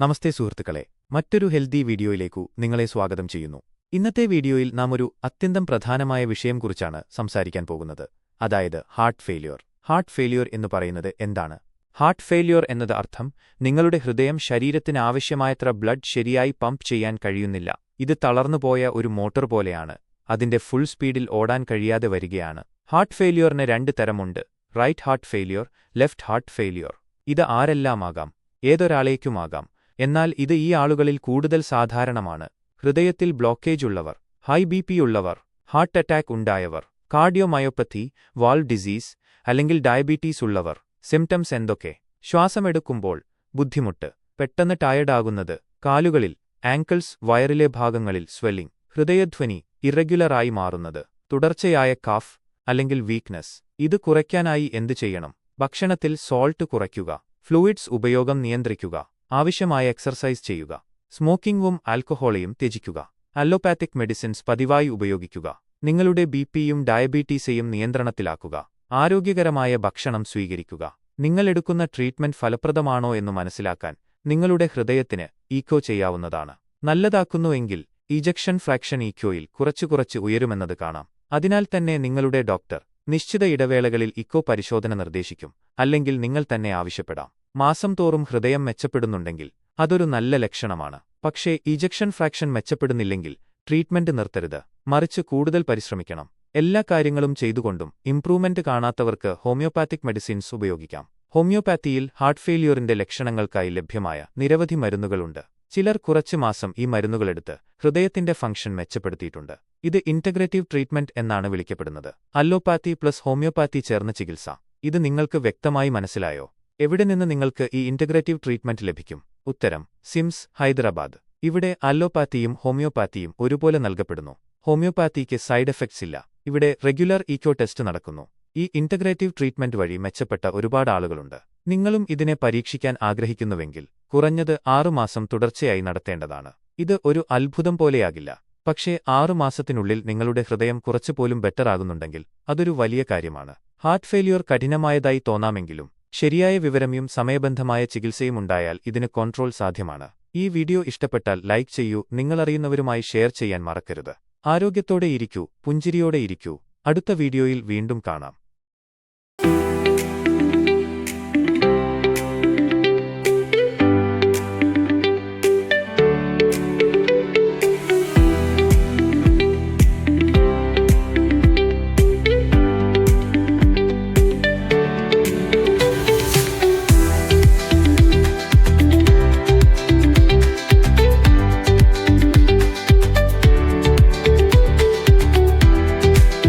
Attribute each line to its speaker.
Speaker 1: നമസ്തേ സുഹൃത്തുക്കളെ, മറ്റൊരു ഹെൽത്തി വീഡിയോയിലേക്കു നിങ്ങളെ സ്വാഗതം ചെയ്യുന്നു. ഇന്നത്തെ വീഡിയോയിൽ നാം ഒരു അത്യന്തം പ്രധാനമായ വിഷയംകുറിച്ചാണ് സംസാരിക്കാൻ പോകുന്നത്, അതായത് ഹാർട്ട് ഫെയിലിയർ. ഹാർട്ട് ഫെയിലിയർ എന്ന് പറയുന്നത് എന്താണ്? ഹാർട്ട് ഫെയിലിയർ എന്നത് അർത്ഥം നിങ്ങളുടെ ഹൃദയം ശരീരത്തിന് ആവശ്യമായത്ര ബ്ലഡ് ശരിയായി പമ്പ് ചെയ്യാൻ കഴിയുന്നില്ല. ഇത് തളർന്നുപോയ ഒരു മോട്ടോർ പോലെയാണ്, അതിന്റെ ഫുൾ സ്പീഡിൽ ഓടാൻ കഴിയാതെ വരികയാണ്. ഹാർട്ട് ഫെയിലിയറിന് രണ്ട് തരമുണ്ട്: right heart failure, left heart failure. ഇത് ആരെല്ലാമാകാം, ഏതൊരാളേക്കുമാകാം. എന്നാൽ ഇത് ഈ ആളുകളിൽ കൂടുതൽ സാധാരണമാണ്. ഹൃദയത്തിൽ ബ്ലോക്കേജ് ഉള്ളവർ, ഹൈ ബിപി ഉള്ളവർ, ഹാർട്ട് അറ്റാക്ക് ഉണ്ടായവർ, കാർഡിയോമയോപ്പത്തി, വാൾവ് ഡിസീസ് അല്ലെങ്കിൽ ഡയബറ്റീസ് ഉള്ളവർ. സിംപ്റ്റംസ് എന്തൊക്കെ? ശ്വാസമെടുക്കുമ്പോൾ ബുദ്ധിമുട്ട്, പെട്ടെന്ന് ടയർഡാകുന്നത്, കാലുകളിൽ, ആങ്കിൾസ്, വയറിലെ ഭാഗങ്ങളിൽ സ്വെല്ലിംഗ്, ഹൃദയധ്വനി ഇറഗുലറായി മാറുന്നത്, തുടർച്ചയായ കാഫ് അല്ലെങ്കിൽ വീക്ക്നെസ്. ഇത് കുറയ്ക്കാനായി എന്തു ചെയ്യണം? ഭക്ഷണത്തിൽ സോൾട്ട് കുറയ്ക്കുക, ഫ്ലൂയിഡ്സ് ഉപയോഗം നിയന്ത്രിക്കുക, ആവശ്യമായ എക്സർസൈസ് ചെയ്യുക, സ്മോക്കിംഗും ആൽക്കഹോളയും ത്യജിക്കുക, അലോപ്പാത്തിക് മെഡിസിൻസ് പതിവായി ഉപയോഗിക്കുക, നിങ്ങളുടെ ബിപിയും ഡയബറ്റീസയും നിയന്ത്രണത്തിലാക്കുക, ആരോഗ്യകരമായ ഭക്ഷണം സ്വീകരിക്കുക. നിങ്ങൾ എടുക്കുന്ന ട്രീറ്റ്മെന്റ് ഫലപ്രദമാണോ എന്ന് മനസ്സിലാക്കാൻ നിങ്ങളുടെ ഹൃദയത്തിന് ഈക്കോ ചെയ്യാവുന്നതാണ്. നല്ലതാക്കുന്നുവെങ്കിൽ ഇജക്ഷൻ ഫ്രാക്ഷൻ ഈക്കോയിൽ കുറച്ച് ഉയരുമെന്നത് കാണാം. അതിനാൽ തന്നെ നിങ്ങളുടെ ഡോക്ടർ നിശ്ചിത ഇടവേളകളിൽ ഇക്കോ പരിശോധന നിർദ്ദേശിക്കും, അല്ലെങ്കിൽ നിങ്ങൾ തന്നെ ആവശ്യപ്പെടാം. മാസം തോറും ഹൃദയം മെച്ചപ്പെടുന്നുണ്ടെങ്കിൽ അതൊരു നല്ല ലക്ഷണമാണ്. പക്ഷേ ഇജക്ഷൻ ഫ്രാക്ഷൻ മെച്ചപ്പെടുന്നില്ലെങ്കിൽ ട്രീറ്റ്മെന്റ് നിർത്തരുത്, മറിച്ച് കൂടുതൽ പരിശ്രമിക്കണം. എല്ലാ കാര്യങ്ങളും ചെയ്തുകൊണ്ടും ഇംപ്രൂവ്മെന്റ് കാണാത്തവർക്ക് ഹോമിയോപാത്തിക് മെഡിസിൻസ് ഉപയോഗിക്കാം. ഹോമിയോപാത്തിയിൽ ഹാർട്ട് ഫെയിലിയറിന്റെ ലക്ഷണങ്ങൾക്കായി ലഭ്യമായ നിരവധി മരുന്നുകളുണ്ട്. ചിലർ കുറച്ച് മാസം ഈ മരുന്നുകളെടുത്ത് ഹൃദയത്തിന്റെ ഫംഗ്ഷൻ മെച്ചപ്പെടുത്തിയിട്ടുണ്ട്. ഇത് ഇന്റഗ്രേറ്റീവ് ട്രീറ്റ്മെന്റ് എന്നാണ് വിളിക്കപ്പെടുന്നത്. അലോപ്പാത്തി പ്ലസ് ഹോമിയോപാത്തി ചേർന്ന ചികിത്സ. ഇത് നിങ്ങൾക്ക് വ്യക്തമായി മനസ്സിലായോ? എവിടെ നിന്ന് നിങ്ങൾക്ക് ഈ ഇന്റഗ്രേറ്റീവ് ട്രീറ്റ്മെന്റ് ലഭിക്കും? ഉത്തരം: സിംസ്, ഹൈദരാബാദ്. ഇവിടെ അലോപ്പാത്തിയും ഹോമിയോപാത്തിയും ഒരുപോലെ നൽകപ്പെടുന്നു. ഹോമിയോപാത്തിക്ക് സൈഡ് എഫക്ട്സ് ഇല്ല. ഇവിടെ റെഗുലർ ഈക്കോ ടെസ്റ്റ് നടക്കുന്നു. ഈ ഇന്റഗ്രേറ്റീവ് ട്രീറ്റ്മെന്റ് വഴി മെച്ചപ്പെട്ട ഒരുപാട് ആളുകളുണ്ട്. നിങ്ങളും ഇതിനെ പരീക്ഷിക്കാൻ ആഗ്രഹിക്കുന്നുവെങ്കിൽ കുറഞ്ഞത് 6 മാസം തുടർച്ചയായി നടത്തേണ്ടതാണ്. ഇത് ഒരു അത്ഭുതം പോലെയാകില്ല, പക്ഷേ 6 മാസത്തിനുള്ളിൽ നിങ്ങളുടെ ഹൃദയം കുറച്ചുപോലും ബെറ്റർ ആകുന്നുണ്ടെങ്കിൽ അതൊരു വലിയ കാര്യമാണ്. ഹാർട്ട് ഫെയിലിയർ കഠിനമായതായി തോന്നാമെങ്കിലും ശരിയായ വിവരവും സമയബന്ധമായ ചികിത്സയും ഉണ്ടായാൽ ഇതിന് കൺട്രോൾ സാധ്യമാണ്. ഈ വീഡിയോ ഇഷ്ടപ്പെട്ടാൽ ലൈക്ക് ചെയ്യൂ, നിങ്ങളറിയുന്നവരുമായി ഷെയർ ചെയ്യാൻ മറക്കരുത്. ആരോഗ്യത്തോടെ ഇരിക്കൂ, പുഞ്ചിരിയോടെ ഇരിക്കൂ. അടുത്ത വീഡിയോയിൽ വീണ്ടും കാണാം.